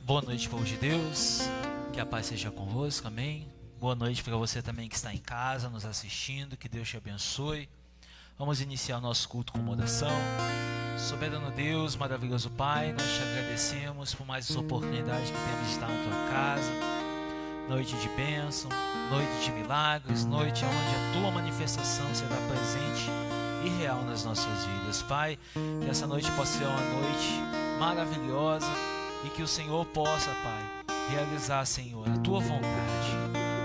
Boa noite, povo de Deus, que a paz seja convosco, amém. Boa noite para você também que está em casa, nos assistindo, que Deus te abençoe. Vamos iniciar o nosso culto com oração. Soberano Deus, maravilhoso Pai, nós te agradecemos por mais essa oportunidade que temos de estar na tua casa. Noite de bênção, noite de milagres, noite onde a tua manifestação será presente e real nas nossas vidas. Pai, que essa noite possa ser uma noite maravilhosa e que o Senhor possa, Pai, realizar, Senhor, a tua vontade.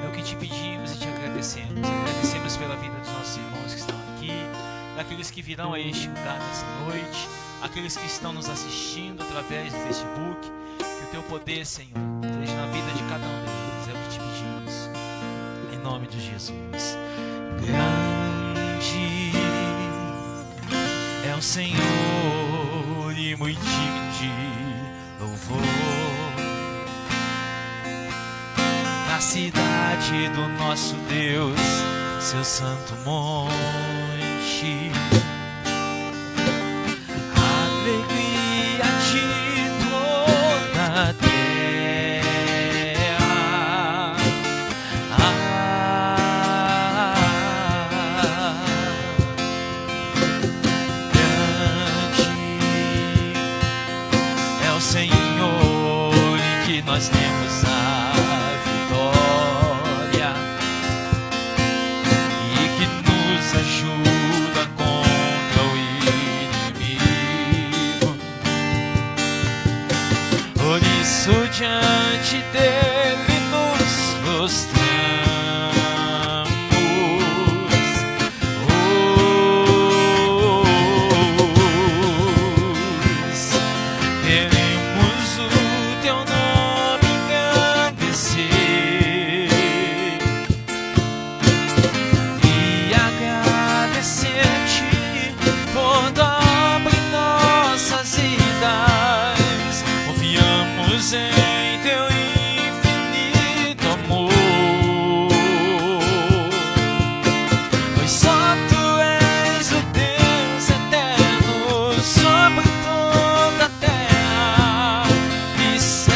É o que te pedimos e te agradecemos. Agradecemos pela vida dos nossos irmãos que estão aqui, daqueles que virão a este lugar nessa noite, aqueles que estão nos assistindo através do Facebook. Que o teu poder, Senhor, esteja na vida de cada um deles. É o que te pedimos. Em nome de Jesus. Grande é o Senhor e muito digno de louvor. Na cidade do nosso Deus, seu santo monte, alegria de toda a terra. Grande é o Senhor em que nós temos a vitória e que nos ajuda contra o inimigo. Por isso diante dele nos prostramos, queremos o teu nome engrandecer e agradecer-te por tua obra em nossas vidas. Confiamos em teu infinito amor, pois só tu és o Deus eterno sobre toda a terra e céu.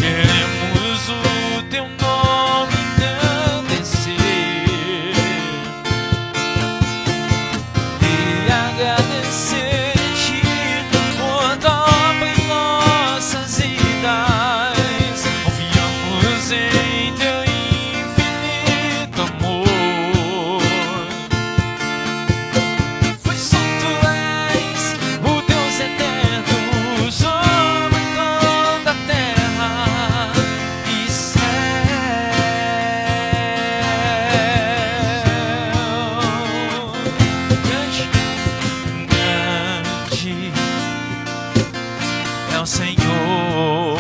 Queremos o teu nome engrandecer e agradecer-te por tua obra em nossas vidas. Confiamos em teu infinito amor, pois só tu és o Deus eterno sobre toda a terra e céu. Grande é o Senhor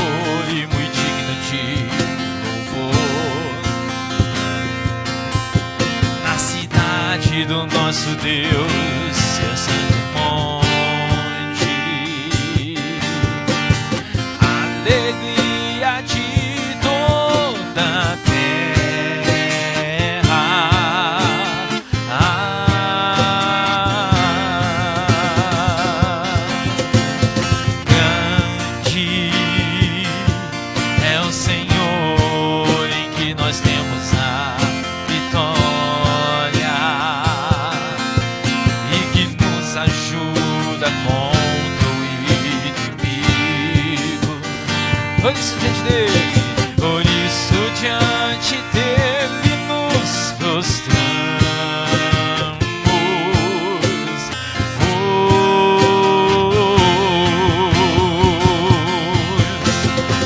e muito digno de louvor. Na cidade do nosso Deus, seu santo monte, alegria de toda a terra. Grande é o Senhor em que nós temos a vitória e que nos ajuda contra o inimigo. Por isso diante dele, por isso diante dele nos prostramos.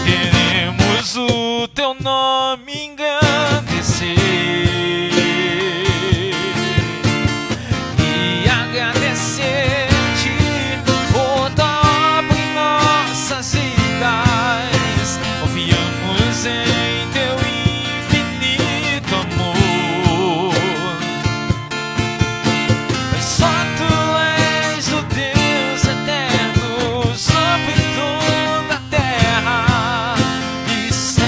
Queremos o teu nome engrandecer e agradecer-te por tua obra em nossas vidas. Confiamos em teu infinito amor, pois só tu és o Deus eterno sobre toda a terra e céu.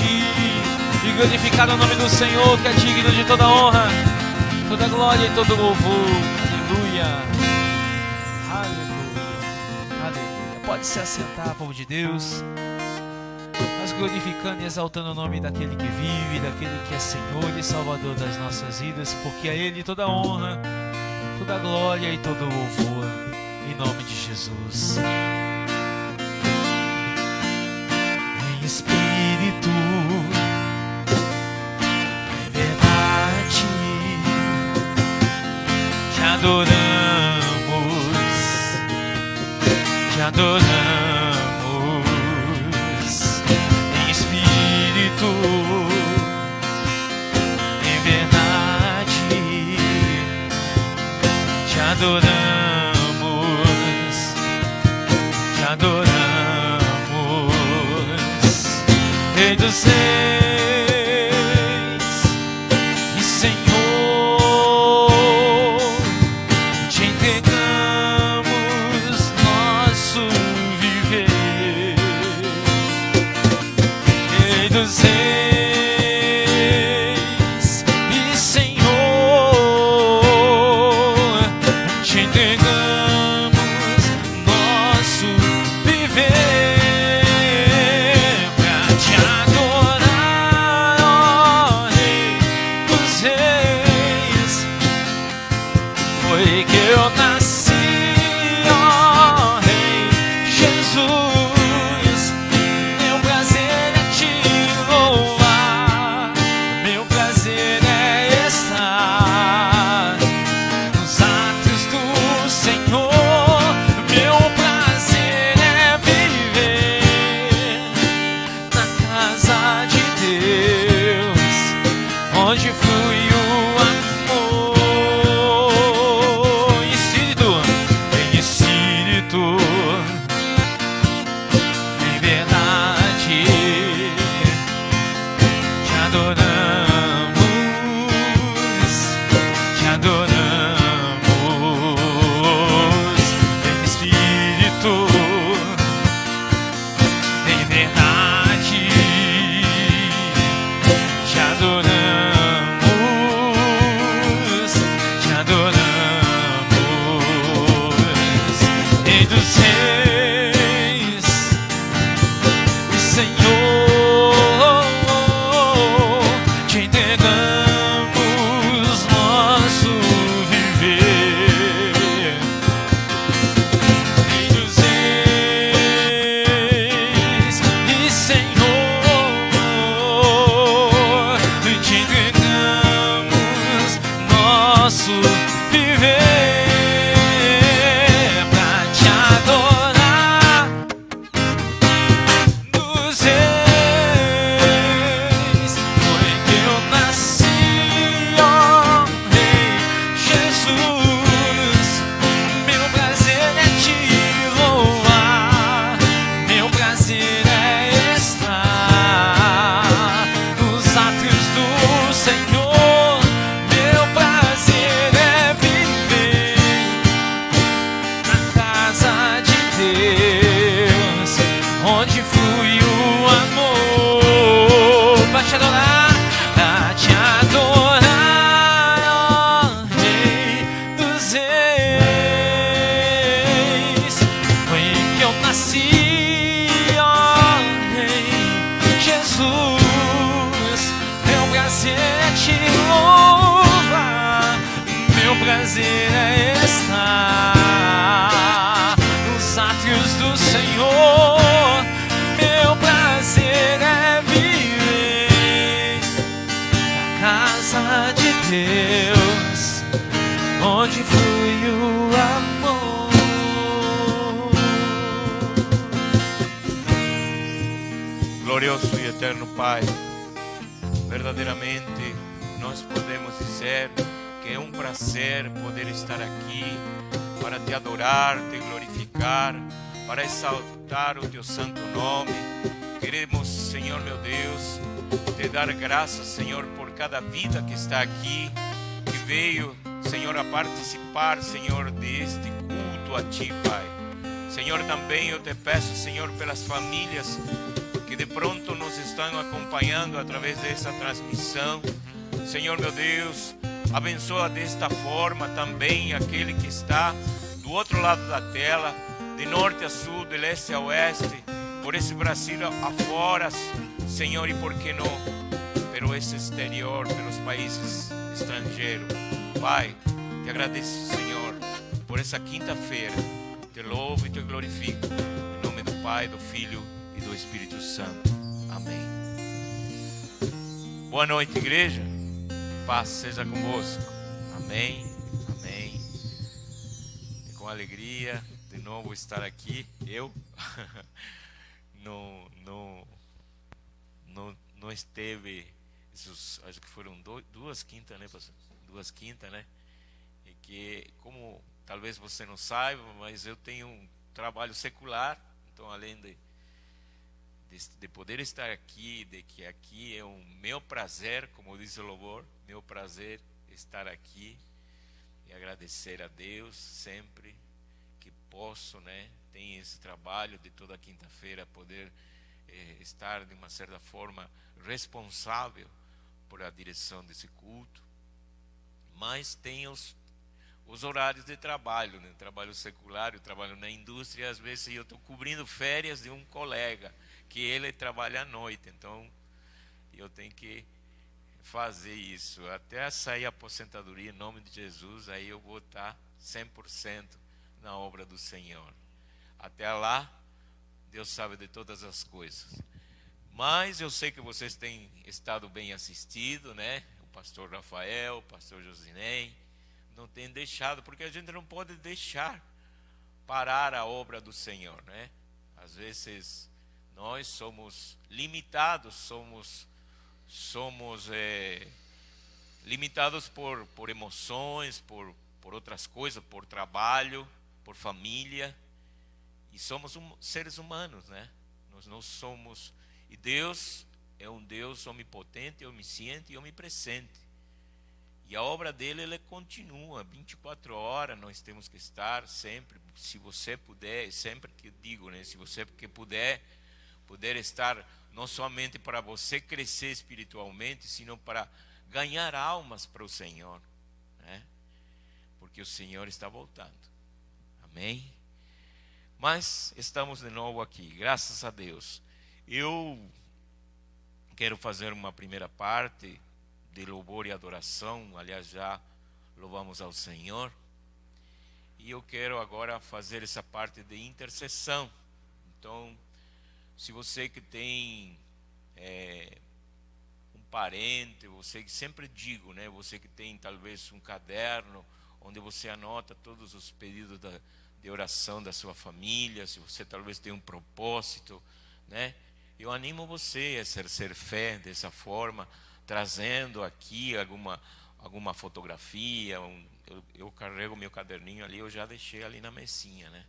Ti e glorificar o nome do Senhor, que é digno de toda honra, toda glória e todo louvor. Aleluia. Aleluia. Aleluia. Pode se assentar, povo de Deus. Nós glorificando e exaltando o nome daquele que vive, daquele que é Senhor e Salvador das nossas vidas, porque a Ele toda honra, toda glória e todo louvor, em nome de Jesus. Em espírito, em verdade, te adoramos, te adoramos. Em verdade, te adoramos, te adoramos, Rei dos Reis e Senhor, te entregamos nosso viver, Rei dos Reis. Glorioso e eterno Pai, verdadeiramente nós podemos dizer que é um prazer poder estar aqui para te adorar, te glorificar, para exaltar o teu santo nome. Queremos, Senhor meu Deus, te dar graças, Senhor, por cada vida que está aqui, que veio, Senhor, a participar, Senhor, deste culto a Ti, Pai. Senhor, também eu te peço, Senhor, pelas famílias que de pronto nos estão acompanhando através dessa transmissão. Senhor meu Deus, abençoa desta forma também aquele que está do outro lado da tela, de norte a sul, de leste a oeste, por esse Brasil afora, Senhor, e por que não, pelo esse exterior, pelos países estrangeiros. Pai, te agradeço, Senhor, por essa quinta-feira. Te louvo e te glorifico. Em nome do Pai, do Filho e do Espírito Santo. Amém. Boa noite, igreja. Paz seja convosco. Amém. Amém. É com alegria de novo estar aqui. Eu não esteve, acho que foram duas quintas, né, pastor? 2 quintas, né? E que, como talvez você não saiba, mas eu tenho um trabalho secular, então além de poder estar aqui, de que aqui é um meu prazer, como diz o louvor, meu prazer estar aqui e agradecer a Deus sempre que posso, né? Tem esse trabalho de toda quinta-feira poder estar de uma certa forma responsável por a direção desse culto, mas tem os horários de trabalho, né? Trabalho secular, eu trabalho na indústria, às vezes eu estou cobrindo férias de um colega, que ele trabalha à noite, então eu tenho que fazer isso, até sair a aposentadoria em nome de Jesus, aí eu vou estar 100% na obra do Senhor. Até lá, Deus sabe de todas as coisas. Mas eu sei que vocês têm estado bem assistidos, né? O pastor Rafael, o pastor Josinei, não tem deixado, porque a gente não pode deixar parar a obra do Senhor, né? Às vezes nós somos limitados, somos limitados por emoções, por outras coisas, por trabalho, por família, e somos seres humanos, né? Nós não somos, e Deus é um Deus onipotente, onisciente e onipresente. E a obra dele, ele continua 24 horas, nós temos que estar sempre, se você puder, sempre que eu digo, né, se você puder estar não somente para você crescer espiritualmente, sino para ganhar almas para o Senhor, né? Porque o Senhor está voltando. Amém? Mas estamos de novo aqui, graças a Deus. Eu quero fazer uma primeira parte de louvor e adoração, aliás, já louvamos ao Senhor, e eu quero agora fazer essa parte de intercessão. Então, se você que tem um parente, você que sempre digo, né, você que tem talvez um caderno, onde você anota todos os pedidos de oração da sua família, se você talvez tem um propósito, né, eu animo você a exercer fé dessa forma, trazendo aqui alguma fotografia, eu carrego meu caderninho ali, eu já deixei ali na mesinha, né?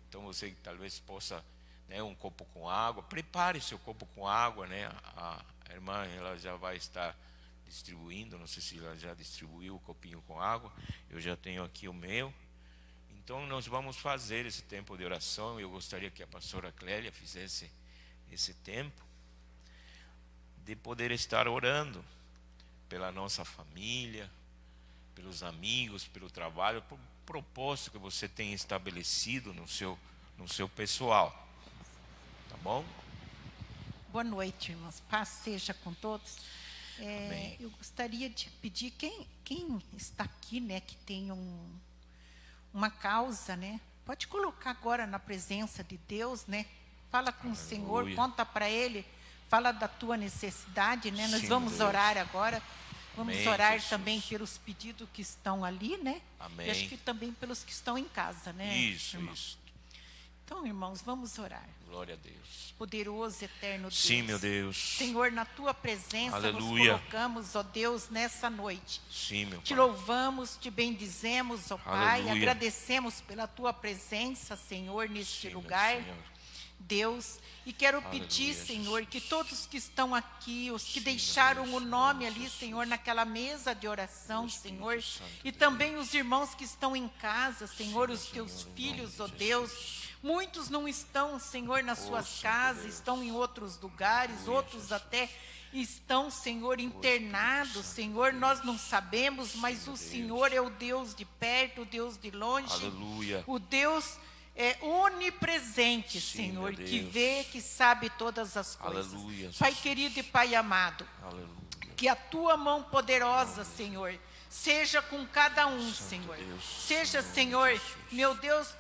Então você talvez possa, né, um copo com água, prepare seu copo com água, né? A irmã, ela já vai estar distribuindo, não sei se ela já distribuiu o copinho com água, eu já tenho aqui o meu. Então nós vamos fazer esse tempo de oração, eu gostaria que a pastora Clélia fizesse esse tempo, de poder estar orando pela nossa família, pelos amigos, pelo trabalho, por propósito que você tem estabelecido no seu pessoal. Tá bom? Boa noite, irmãos. Paz seja com todos. Amém. Eu gostaria de pedir, quem está aqui, né, que tem uma causa, né, pode colocar agora na presença de Deus, né? Fala com Aleluia. o Senhor, conta para Ele, fala da tua necessidade, né? Nós Sim, vamos Deus. orar agora. Vamos Amém, orar Jesus. também pelos pedidos que estão ali, né? Amém. E acho que também pelos que estão em casa, né? Isso, irmãos? isso. Então, irmãos, vamos orar. Glória a Deus. Poderoso, eterno Deus. Sim, meu Deus. Senhor, na tua presença Aleluia. nos colocamos, ó Deus, nessa noite. Sim, meu Te Pai. louvamos, te bendizemos, ó Pai, Aleluia. agradecemos pela tua presença, Senhor, neste Sim, meu lugar. Senhor. Deus, e quero pedir, Senhor, que todos que estão aqui, os que deixaram o nome ali, Senhor, naquela mesa de oração, Senhor, e também os irmãos que estão em casa, Senhor, os teus filhos, ó Deus, muitos não estão, Senhor, nas suas casas, estão em outros lugares, outros até estão, Senhor, internados, Senhor, nós não sabemos, mas o Senhor é o Deus de perto, o Deus de longe, o Deus onipresente, Senhor, que vê, que sabe todas as coisas. Pai querido e Pai amado, que a Tua mão poderosa, Senhor, seja com cada um, Senhor. Seja, Senhor, meu Deus,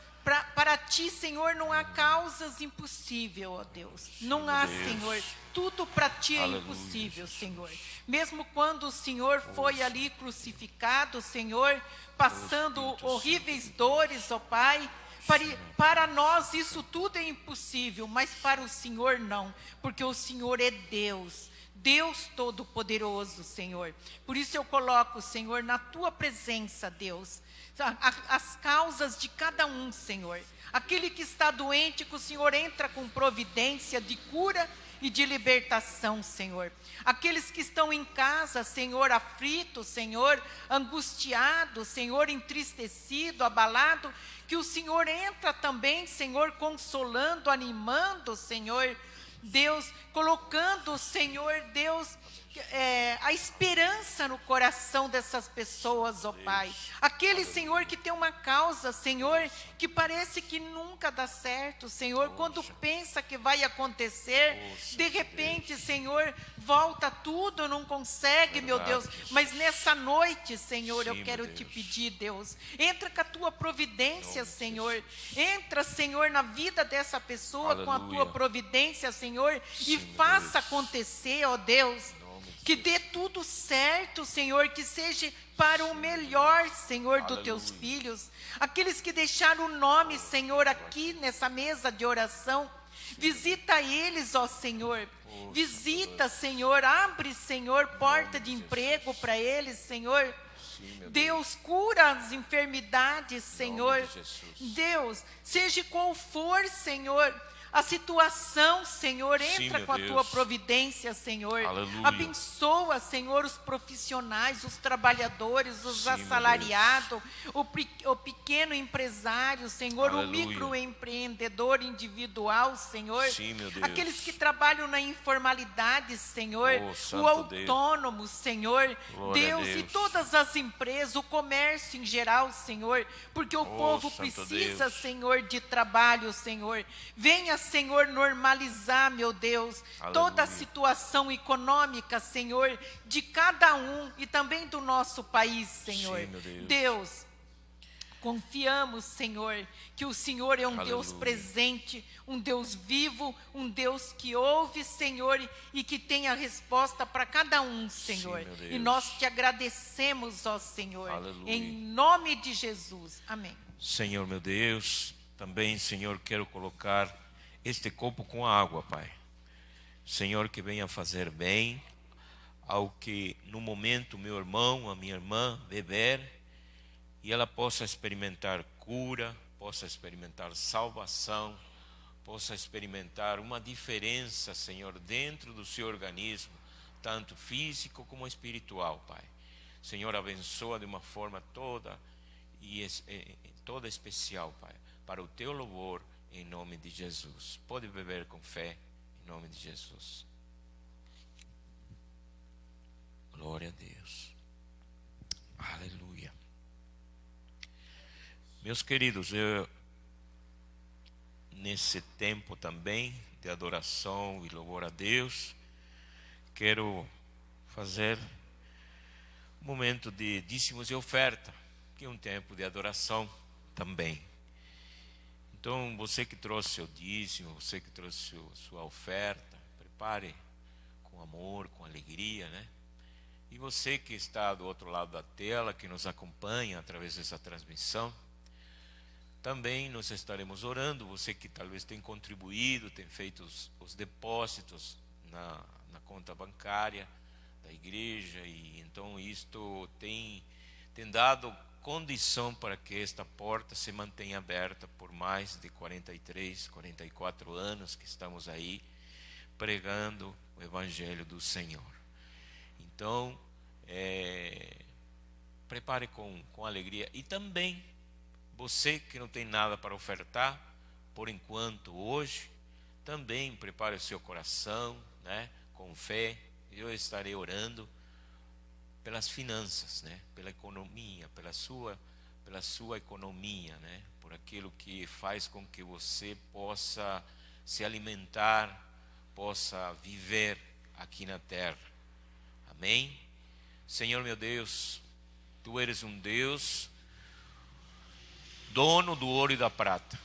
para Ti, Senhor, não há causas impossíveis, ó Deus. Não há, Senhor, tudo para Ti é impossível, Senhor. Mesmo quando o Senhor foi ali crucificado, Senhor, passando horríveis dores, ó Pai, para nós isso tudo é impossível, mas para o Senhor não, porque o Senhor é Deus, Deus Todo-Poderoso, Senhor. Por isso eu coloco, Senhor, na Tua presença, Deus, as causas de cada um, Senhor. Aquele que está doente, que o Senhor entra com providência de cura e de libertação, Senhor. Aqueles que estão em casa, Senhor, aflitos, Senhor, angustiados, Senhor, entristecido, abalado, que o Senhor entra também, Senhor, consolando, animando, Senhor, Deus, colocando, Senhor, Deus, a esperança no coração dessas pessoas, ó Pai. Aquele, Senhor, que tem uma causa, Senhor, que parece que nunca dá certo, Senhor, quando pensa que vai acontecer, de repente, Senhor, volta tudo, não consegue, meu Deus, mas nessa noite, Senhor, eu quero te pedir, Deus, entra com a Tua providência, Senhor, entra, Senhor, na vida dessa pessoa com a Tua providência, Senhor, e faça acontecer, ó Deus, que dê tudo certo, Senhor, que seja para o melhor, Senhor, dos Teus filhos. Aqueles que deixaram o nome, Senhor, aqui nessa mesa de oração, visita eles, ó Senhor. Visita, Senhor, abre, Senhor, porta de emprego para eles, Senhor. Deus, cura as enfermidades, Senhor. Deus, seja qual for, Senhor, a situação, Senhor, entra com a Tua providência, Senhor. Abençoa, Senhor, os profissionais, os trabalhadores, os assalariados, o pequeno empresário, Senhor, o microempreendedor individual, Senhor. Aqueles que trabalham na informalidade, Senhor, o autônomo, Senhor. Deus, e todas as empresas, o comércio em geral, Senhor, porque o povo precisa, Senhor, de trabalho, Senhor. Venha, Senhor, normalizar, meu Deus, toda a situação econômica, Senhor, de cada um e também do nosso país, Senhor. Deus, confiamos, Senhor, que o Senhor é um Deus presente, um Deus vivo, um Deus que ouve, Senhor, e que tem a resposta para cada um, Senhor. E nós te agradecemos, ó Senhor, em nome de Jesus. Amém. Senhor, meu Deus, também, Senhor, quero colocar este copo com água, Pai. Senhor, que venha fazer bem ao que no momento meu irmão, a minha irmã beber e ela possa experimentar cura, possa experimentar salvação, possa experimentar uma diferença, Senhor, dentro do seu organismo, tanto físico como espiritual, Pai. Senhor, abençoa de uma forma toda especial, Pai, para o Teu louvor, em nome de Jesus. Pode beber com fé, em nome de Jesus. Glória a Deus. Aleluia. Meus queridos, nesse tempo também de adoração e louvor a Deus, quero fazer um momento de dízimos e oferta, que é um tempo de adoração também. Então, você que trouxe seu dízimo, você que trouxe sua oferta, prepare com amor, com alegria, né? E você que está do outro lado da tela, que nos acompanha através dessa transmissão, também nós estaremos orando. Você que talvez tem contribuído, tem feito os depósitos na conta bancária da igreja, e então isto tem dado condição para que esta porta se mantenha aberta por mais de 43, 44 anos que estamos aí pregando o Evangelho do Senhor. Então, prepare com alegria. E também, você que não tem nada para ofertar, por enquanto, hoje, também prepare o seu coração, né, com fé. Eu estarei orando pelas finanças, né, pela economia, pela sua economia, né, por aquilo que faz com que você possa se alimentar, possa viver aqui na terra. Amém? Senhor meu Deus, Tu eres um Deus dono do ouro e da prata.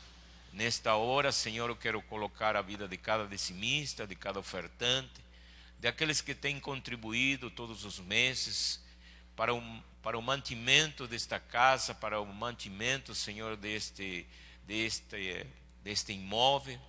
Nesta hora, Senhor, eu quero colocar a vida de cada dizimista, de cada ofertante, daqueles que têm contribuído todos os meses para o mantimento desta casa, para o mantimento, Senhor, deste imóvel.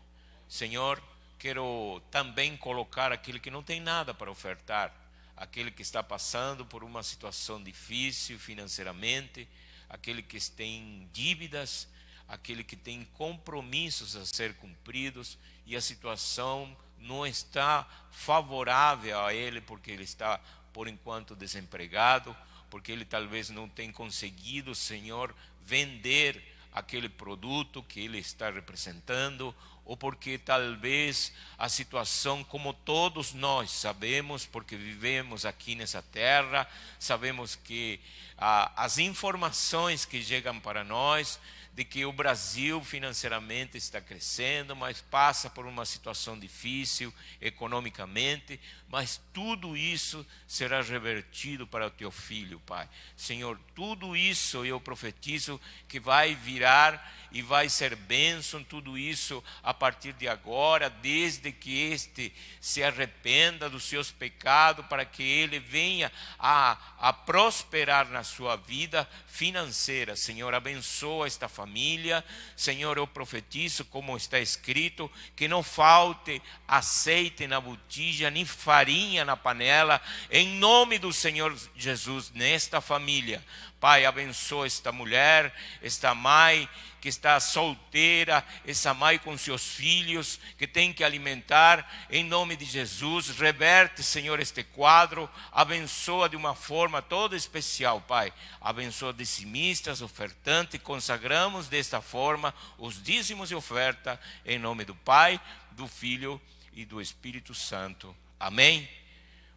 Senhor, quero também colocar aquele que não tem nada para ofertar, aquele que está passando por uma situação difícil financeiramente, aquele que tem dívidas, aquele que tem compromissos a ser cumpridos e a situação não está favorável a ele porque ele está, por enquanto, desempregado, porque ele talvez não tem conseguido, Senhor, vender aquele produto que ele está representando, ou porque talvez a situação, como todos nós sabemos, porque vivemos aqui nessa terra, sabemos que as informações que chegam para nós, de que o Brasil financeiramente está crescendo, mas passa por uma situação difícil economicamente, mas tudo isso será revertido para o Teu Filho, Pai. Senhor, tudo isso eu profetizo que vai virar e vai ser bênção, tudo isso a partir de agora, desde que este se arrependa dos seus pecados, para que ele venha a prosperar na sua vida financeira. Senhor, abençoa esta família. Senhor, eu profetizo, como está escrito, que não falte azeite na botija, nem farinha na panela, em nome do Senhor Jesus, nesta família. Pai, abençoa esta mulher, esta mãe que está solteira, essa mãe com seus filhos, que tem que alimentar, em nome de Jesus. Reverte, Senhor, este quadro, abençoa de uma forma toda especial, Pai. Abençoa dizimistas, ofertantes, consagramos desta forma os dízimos e oferta, em nome do Pai, do Filho e do Espírito Santo. Amém?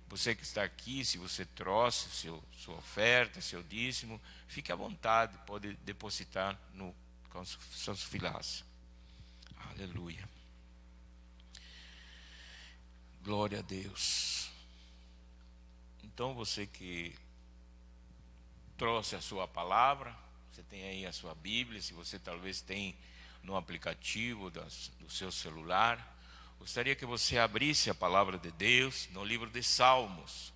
Você que está aqui, se você trouxe sua oferta, seu dízimo, fique à vontade, pode depositar com seus filhos. Aleluia. Glória a Deus. Então você que trouxe a sua palavra, você tem aí a sua Bíblia, se você talvez tem no aplicativo do seu celular, gostaria que você abrisse a palavra de Deus no livro de Salmos,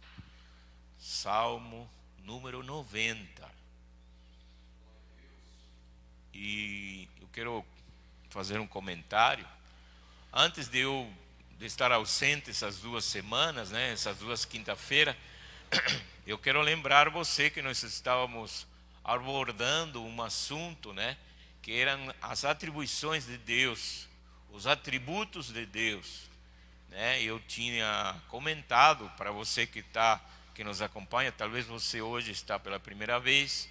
Salmo número 90. E eu quero fazer um comentário. Antes de estar ausente essas 2 semanas, né, essas 2 quinta-feiras, eu quero lembrar você que nós estávamos abordando um assunto, né, que eram as atribuições de Deus, os atributos de Deus, né? Eu tinha comentado para você que nos acompanha, talvez você hoje está pela primeira vez,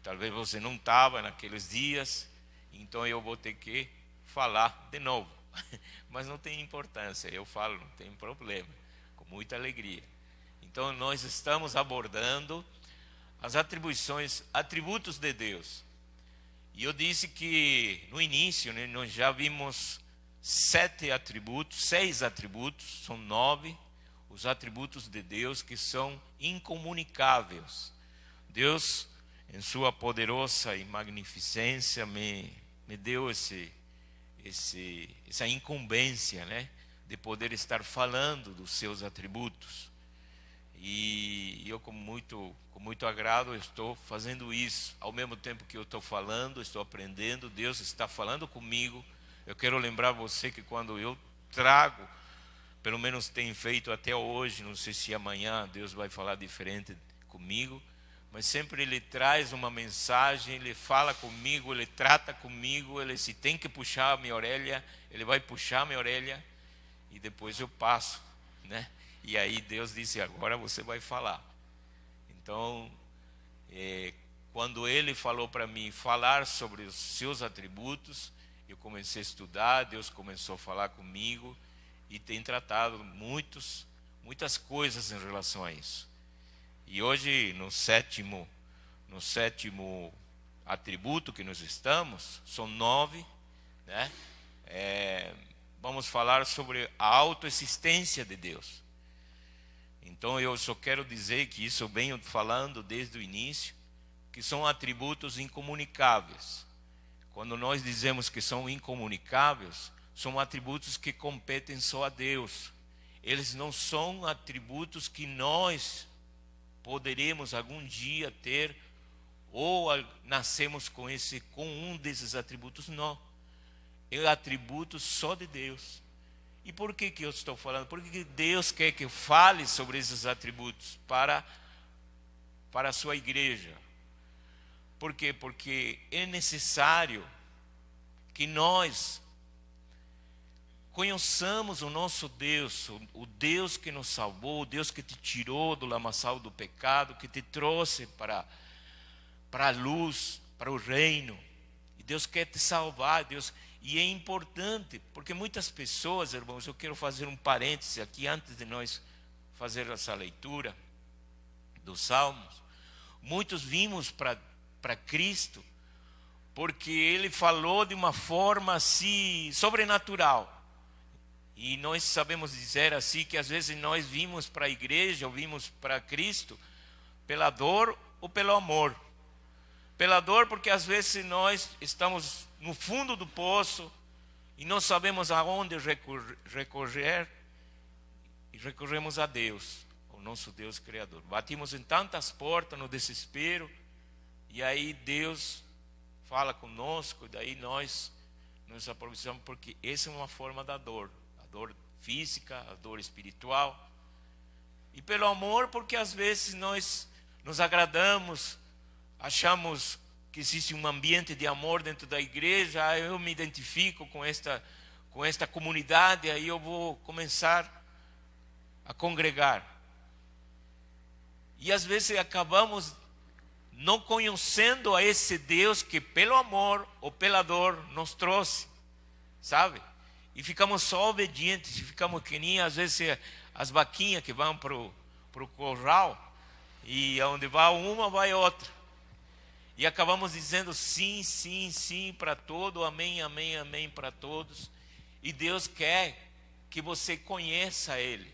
talvez você não estava naqueles dias, então eu vou ter que falar de novo, mas não tem importância, eu falo, não tem problema, com muita alegria. Então nós estamos abordando as atributos de Deus, e eu disse que no início, né, nós já vimos 6 atributos, são 9, os atributos de Deus que são incomunicáveis. Deus, em sua poderosa e magnificência, me deu essa incumbência, né, de poder estar falando dos seus atributos. E eu com muito agrado eu estou fazendo isso. Ao mesmo tempo que eu estou falando, estou aprendendo, Deus está falando comigo. Eu quero lembrar você que quando eu trago, pelo menos tem feito até hoje, não sei se amanhã Deus vai falar diferente comigo, mas sempre Ele traz uma mensagem, Ele fala comigo, Ele trata comigo, Ele se tem que puxar a minha orelha, Ele vai puxar a minha orelha e depois eu passo, né? E aí Deus disse, agora você vai falar. Então, quando Ele falou para mim falar sobre os seus atributos, eu comecei a estudar, Deus começou a falar comigo e tem tratado muitas coisas em relação a isso. E hoje, no sétimo atributo que nós estamos, são 9, né? Vamos falar sobre a autoexistência de Deus. Então eu só quero dizer que isso eu venho falando desde o início, que são atributos incomunicáveis. Quando nós dizemos que são incomunicáveis, são atributos que competem só a Deus. Eles não são atributos que nós poderemos algum dia ter, ou nascemos com um desses atributos, não. É atributo só de Deus. E por que eu estou falando? Porque Deus quer que eu fale sobre esses atributos para a sua igreja. Por quê? Porque é necessário que nós conheçamos o nosso Deus, o Deus que nos salvou, o Deus que te tirou do lamaçal do pecado, que te trouxe para a luz, para o reino. E Deus quer te salvar, e é importante, porque muitas pessoas, irmãos, eu quero fazer um parêntese aqui, antes de nós fazer essa leitura dos Salmos. Muitos vimos para Cristo, porque Ele falou de uma forma assim, sobrenatural. E nós sabemos dizer assim, que às vezes nós vimos para a igreja, ou vimos para Cristo, pela dor ou pelo amor. Pela dor porque às vezes nós estamos no fundo do poço, e não sabemos aonde recorrer, e recorremos a Deus, o nosso Deus Criador. Batimos em tantas portas no desespero, e aí Deus fala conosco, e daí nós nos aproximamos, porque essa é uma forma da dor. A dor física, a dor espiritual. E pelo amor, porque às vezes nós nos agradamos, achamos que existe um ambiente de amor dentro da igreja, eu me identifico com esta comunidade, aí eu vou começar a congregar. E às vezes acabamos não conhecendo a esse Deus que pelo amor ou pela dor nos trouxe, sabe? E ficamos só obedientes, e ficamos que nem às vezes as vaquinhas que vão para o curral, e onde vai uma, vai outra. E acabamos dizendo sim, sim, sim para todo, amém, amém, amém para todos. E Deus quer que você conheça Ele.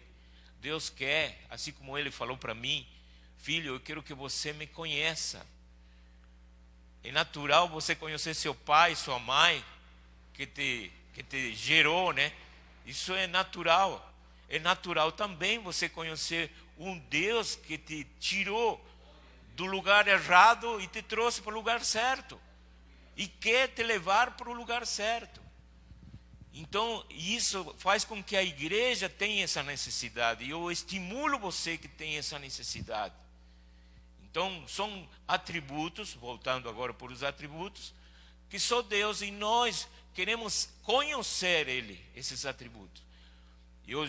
Deus quer, assim como Ele falou para mim, filho, eu quero que você me conheça. É natural você conhecer seu pai, sua mãe, que te gerou, né? Isso é natural. É natural também você conhecer um Deus que te tirou do lugar errado e te trouxe para o lugar certo. E quer te levar para o lugar certo. Então, isso faz com que a igreja tenha essa necessidade. E eu estimulo você que tem essa necessidade. Então, são atributos, voltando agora para os atributos, que só Deus, e nós queremos conhecer Ele, esses atributos. Eu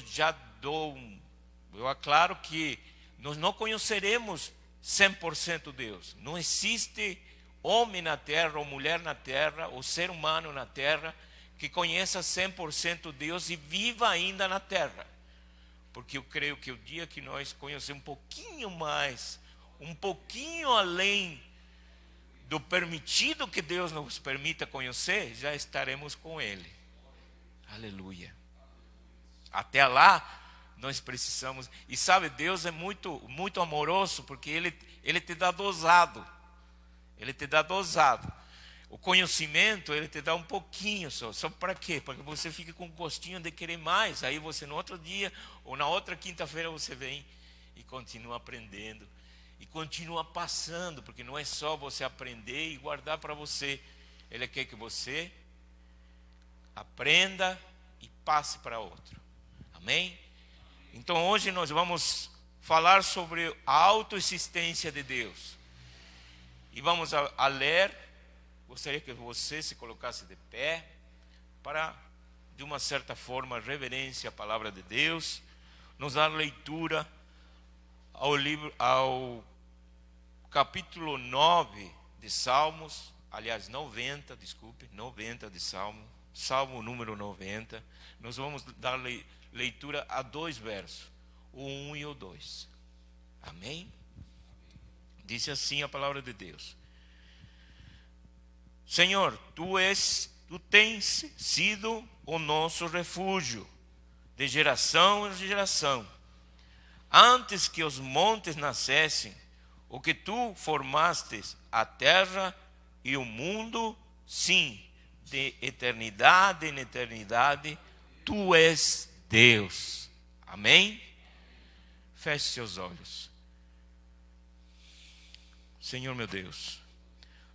aclaro que nós não conheceremos 100% Deus. Não existe homem na terra, ou mulher na terra, ou ser humano na terra, que conheça 100% Deus e viva ainda na terra. Porque eu creio que o dia que nós conhecemos um pouquinho mais, um pouquinho além do permitido que Deus nos permita conhecer, já estaremos com Ele. Aleluia. Até lá, nós precisamos... E sabe, Deus é muito, muito amoroso, porque Ele te dá dosado. Ele te dá dosado. O conhecimento, Ele te dá um pouquinho só. Só para quê? Para que você fique com gostinho de querer mais. Aí você no outro dia, ou na outra quinta-feira, você vem e continua aprendendo. E continua passando, porque não é só você aprender e guardar para você. Ele quer que você aprenda e passe para outro. Amém? Então hoje nós vamos falar sobre a autoexistência de Deus. E vamos a ler. Gostaria que você se colocasse de pé para, de uma certa forma, reverência à palavra de Deus, nos dar leitura ao capítulo 9 de Salmos, aliás, 90 de Salmo número 90. Nós vamos dar leitura a 2 versos, o 1 e o 2. Amém? Disse assim a palavra de Deus: Senhor, tu tens sido o nosso refúgio, de geração em geração. Antes que os montes nascessem, o que tu formaste a terra e o mundo, sim, de eternidade em eternidade, tu és Deus. Amém? Feche seus olhos. Senhor meu Deus,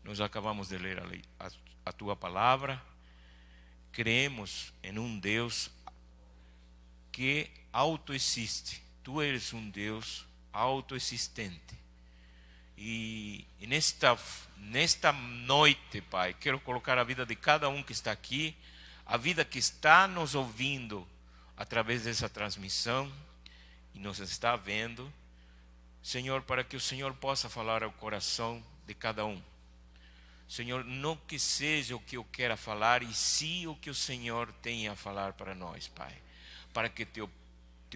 nós acabamos de ler a tua palavra. Cremos em um Deus que autoexiste. Tu eres um Deus autoexistente. E nesta noite, Pai, quero colocar a vida de cada um que está aqui, a vida que está nos ouvindo através dessa transmissão e nos está vendo, Senhor, para que o Senhor possa falar ao coração de cada um. Senhor, não que seja o que eu quero falar, e sim o que o Senhor tem a falar para nós, Pai. Para que teu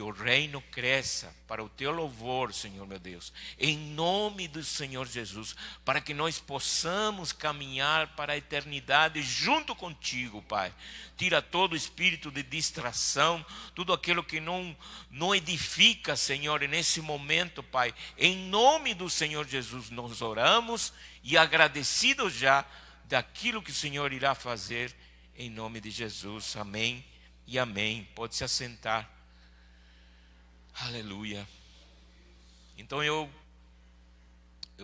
reino cresça, para o teu louvor, Senhor meu Deus. Em nome do Senhor Jesus, para que nós possamos caminhar para a eternidade junto contigo, Pai. Tira todo espírito de distração, tudo aquilo que não edifica, Senhor, nesse momento, Pai. Em nome do Senhor Jesus, nós oramos e agradecidos já daquilo que o Senhor irá fazer, em nome de Jesus. Amém e amém. Pode se assentar. Aleluia. Então eu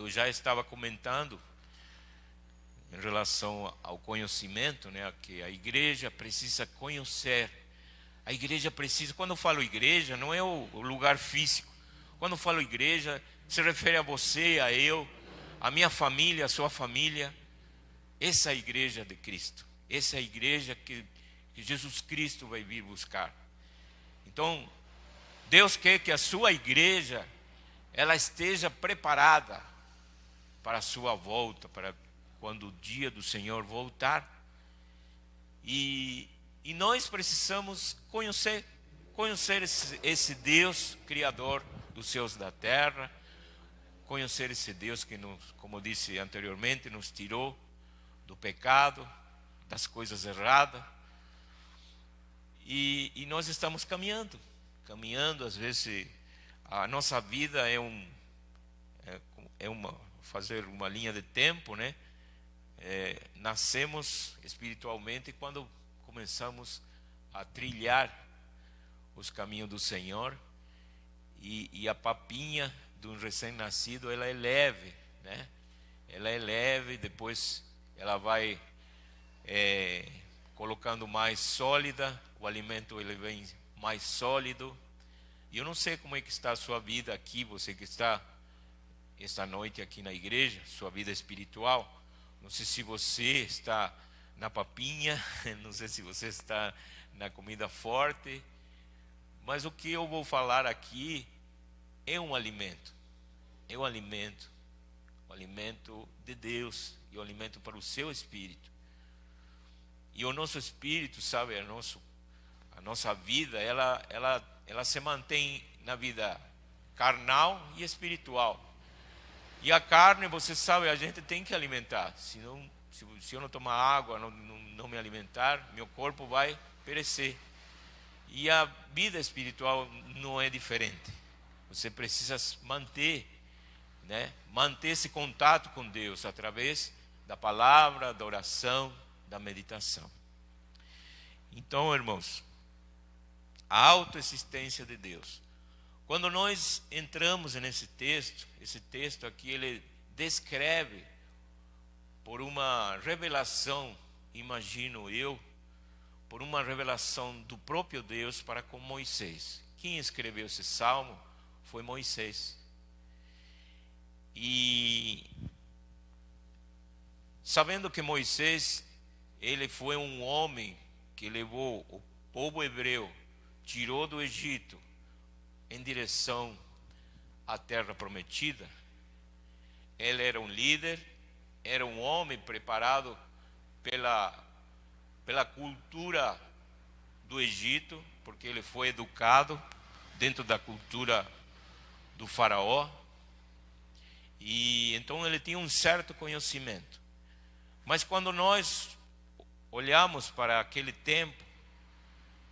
já estava comentando em relação ao conhecimento, né, que a igreja precisa conhecer. A igreja precisa, quando eu falo igreja, não é o lugar físico. Quando eu falo igreja, se refere a você, a eu, a minha família, a sua família. Essa é a igreja de Cristo. Essa é a igreja que Jesus Cristo vai vir buscar. Então, Deus quer que a sua igreja, ela esteja preparada para a sua volta, para quando o dia do Senhor voltar. E nós precisamos conhecer esse Deus, Criador dos céus e da terra, conhecer esse Deus que, como disse anteriormente, nos tirou do pecado, das coisas erradas. E nós estamos caminhando, às vezes a nossa vida fazer uma linha de tempo, né? Nascemos espiritualmente quando começamos a trilhar os caminhos do Senhor, e a papinha de um recém-nascido, ela é leve, né? Ela é leve, depois ela vai colocando mais sólida, o alimento ele vem mais sólido. E eu não sei como é que está a sua vida aqui, você que está esta noite aqui na igreja, sua vida espiritual. Não sei se você está na papinha, não sei se você está na comida forte, mas o que eu vou falar aqui é um alimento. É um alimento, o alimento de Deus e o alimento para o seu espírito. E o nosso espírito, sabe, a nossa vida, ela se mantém na vida carnal e espiritual. E a carne, você sabe, a gente tem que alimentar. Se eu não tomar água, não me alimentar, meu corpo vai perecer. E a vida espiritual não é diferente. Você precisa manter esse contato com Deus através da palavra, da oração, da meditação. Então, irmãos, a autoexistência de Deus. Quando nós entramos nesse texto, esse texto aqui, ele descreve por uma revelação, imagino eu, por uma revelação do próprio Deus para com Moisés. Quem escreveu esse salmo foi Moisés. E sabendo que Moisés, ele foi um homem que levou o povo hebreu, tirou do Egito em direção à terra prometida. Ele era um líder, era um homem preparado pela cultura do Egito, porque ele foi educado dentro da cultura do faraó, e então ele tinha um certo conhecimento. Mas quando nós olhamos para aquele tempo,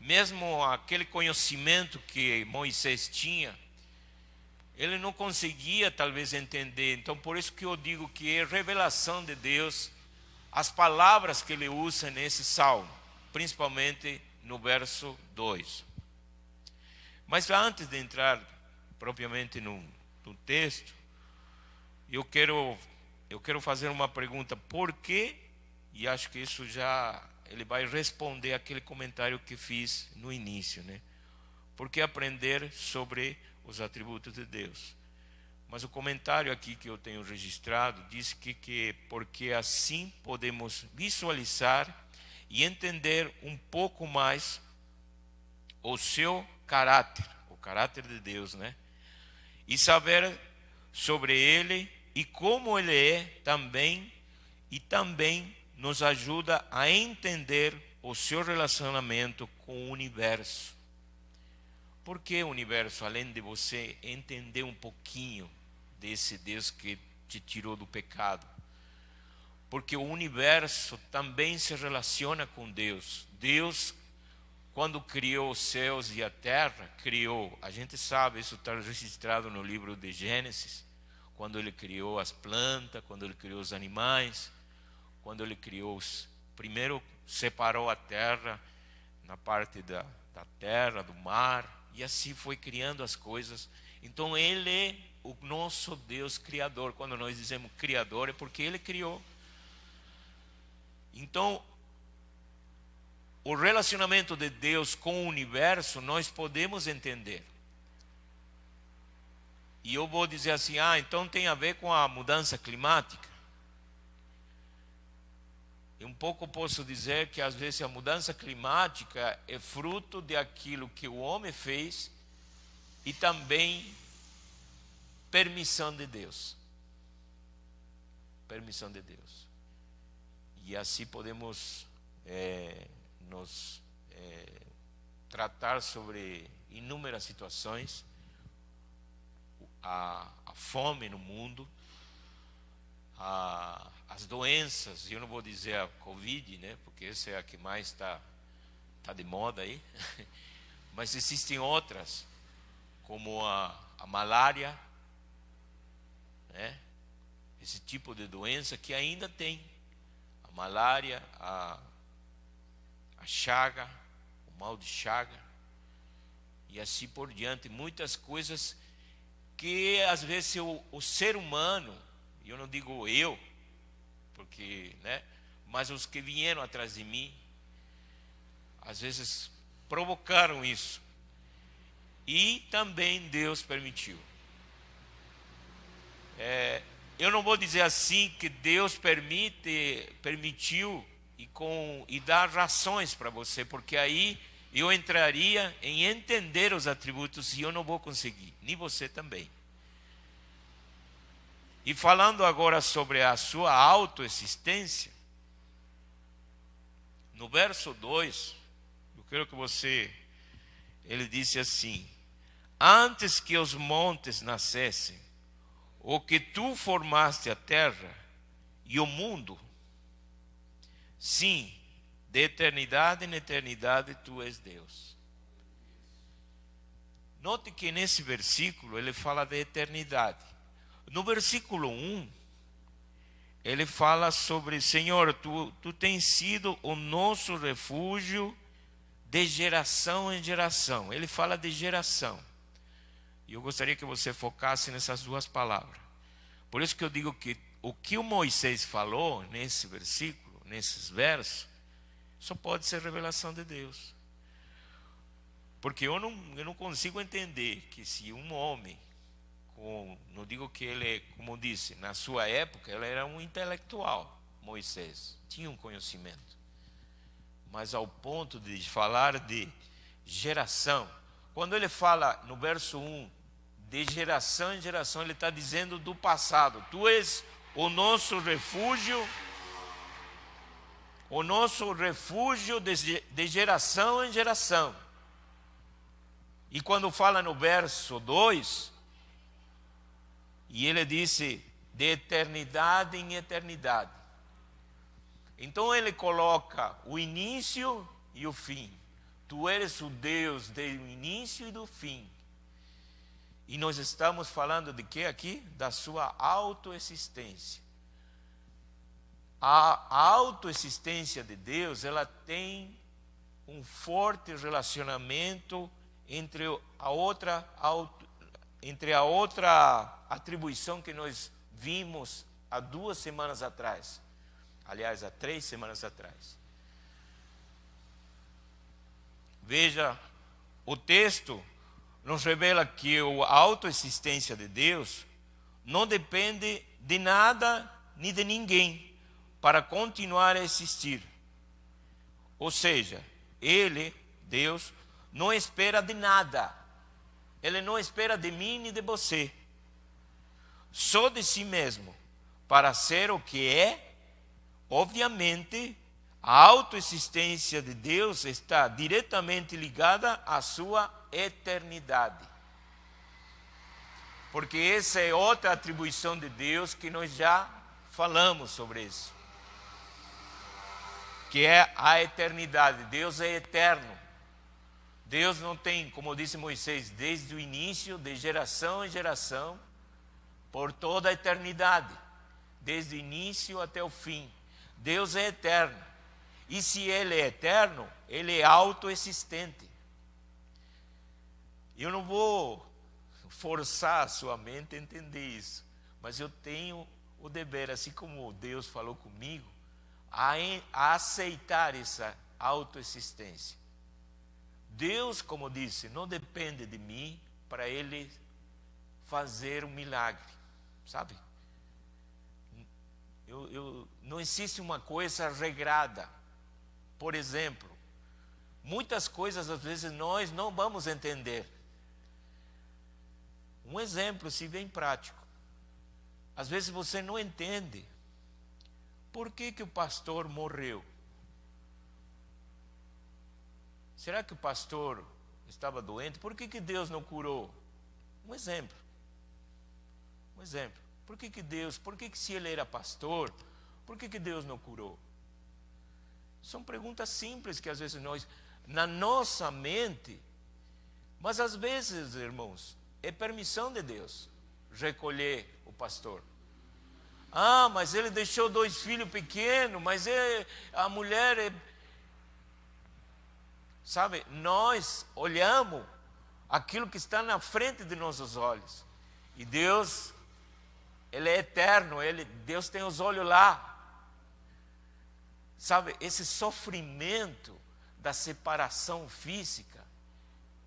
mesmo aquele conhecimento que Moisés tinha, ele não conseguia talvez entender. Então por isso que eu digo que é revelação de Deus as palavras que ele usa nesse salmo, principalmente no verso 2. Mas antes de entrar propriamente no texto, eu quero fazer uma pergunta: por quê? E acho que isso já ele vai responder aquele comentário que fiz no início, né? Por que aprender sobre os atributos de Deus? Mas o comentário aqui que eu tenho registrado diz que porque assim podemos visualizar e entender um pouco mais o seu caráter, o caráter de Deus, né? E saber sobre ele e como ele é também, e também nos ajuda a entender o seu relacionamento com o universo. Por que o universo? Além de você entender um pouquinho desse Deus que te tirou do pecado. Porque o universo também se relaciona com Deus. Deus, quando criou os céus e a terra, criou, a gente sabe, isso está registrado no livro de Gênesis, quando ele criou as plantas, quando ele criou os animais, quando ele criou primeiro separou a terra na parte da terra, do mar, e assim foi criando as coisas. Então ele é o nosso Deus criador. Quando nós dizemos criador, é porque ele criou. Então o relacionamento de Deus com o universo nós podemos entender. E eu vou dizer assim: então tem a ver com a mudança climática. E um pouco posso dizer que às vezes a mudança climática é fruto de aquilo que o homem fez e também permissão de Deus. Permissão de Deus. E assim podemos nos tratar sobre inúmeras situações. A fome no mundo, as doenças, eu não vou dizer a Covid, né, porque essa é a que mais está de moda aí, mas existem outras, como a malária, né, esse tipo de doença que ainda tem, a malária, a chaga, o mal de chaga, e assim por diante, muitas coisas que às vezes o ser humano, eu não digo eu, porque, né, mas os que vieram atrás de mim, às vezes provocaram isso. E também Deus permitiu. Eu não vou dizer assim que Deus permitiu e dar razões para você, porque aí eu entraria em entender os atributos e eu não vou conseguir, nem você também. E falando agora sobre a sua autoexistência, no verso 2, eu quero que ele disse assim: antes que os montes nascessem, ou que tu formaste a terra e o mundo, sim, de eternidade em eternidade tu és Deus. Note que nesse versículo ele fala de eternidade. No versículo 1, ele fala sobre: Senhor, tu tens sido o nosso refúgio de geração em geração. Ele fala de geração. E eu gostaria que você focasse nessas duas palavras. Por isso que eu digo que o que o Moisés falou nesse versículo, nesses versos, só pode ser revelação de Deus. Porque eu não consigo entender que se um homem, não digo que ele, como disse, na sua época, ele era um intelectual, Moisés, tinha um conhecimento. Mas ao ponto de falar de geração, quando ele fala no verso 1, de geração em geração, ele está dizendo do passado. Tu és o nosso refúgio de geração em geração. E quando fala no verso 2, e ele disse de eternidade em eternidade. Então ele coloca o início e o fim. Tu eres o Deus do início e do fim. E nós estamos falando de quê aqui? Da sua autoexistência. A autoexistência de Deus, ela tem um forte relacionamento entre a outra atribuição que nós vimos há 2 semanas atrás. Aliás, há 3 semanas atrás. Veja, o texto nos revela que a autoexistência de Deus não depende de nada nem de ninguém para continuar a existir. Ou seja, Ele, Deus, não espera de nada. Ele não espera de mim nem de você. Só de si mesmo, para ser o que é. Obviamente, a autoexistência de Deus está diretamente ligada à sua eternidade. Porque essa é outra atribuição de Deus que nós já falamos sobre isso. Que é a eternidade. Deus é eterno. Deus não tem, como disse Moisés, desde o início, de geração em geração, por toda a eternidade. Desde o início até o fim. Deus é eterno. E se Ele é eterno, Ele é autoexistente. Eu não vou forçar a sua mente a entender isso. Mas eu tenho o dever, assim como Deus falou comigo, a aceitar essa autoexistência. Deus, como disse, não depende de mim para Ele fazer um milagre. Sabe? Não existe uma coisa regrada. Por exemplo, muitas coisas às vezes nós não vamos entender. Um exemplo, se bem prático. Às vezes você não entende por que o pastor morreu. Será que o pastor estava doente? Por que Deus não curou? Um exemplo. Um exemplo. Por que Deus, se ele era pastor, por que Deus não curou? São perguntas simples que às vezes nós, na nossa mente, mas às vezes, irmãos, é permissão de Deus recolher o pastor. Ah, mas ele deixou 2 filhos pequenos, mas a mulher é... Sabe, nós olhamos aquilo que está na frente de nossos olhos. E Deus... Ele é eterno, Deus tem os olhos lá. Sabe, esse sofrimento da separação física,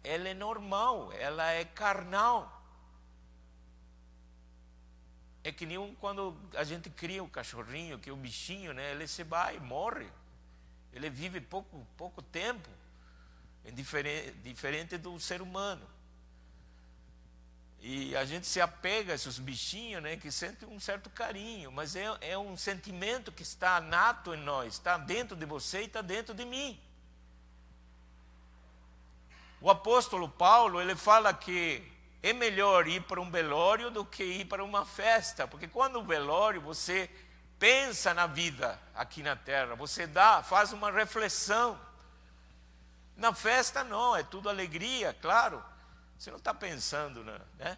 ela é normal, ela é carnal. É que nem quando a gente cria o cachorrinho, que o bichinho, né, ele se vai, morre. Ele vive pouco tempo, é diferente do ser humano. E a gente se apega a esses bichinhos, né, que sentem um certo carinho, mas é um sentimento que está nato em nós, está dentro de você e está dentro de mim. O apóstolo Paulo, ele fala que é melhor ir para um velório do que ir para uma festa, porque quando o velório você pensa na vida aqui na terra, você faz uma reflexão. Na festa não, é tudo alegria, claro. Você não está pensando, né?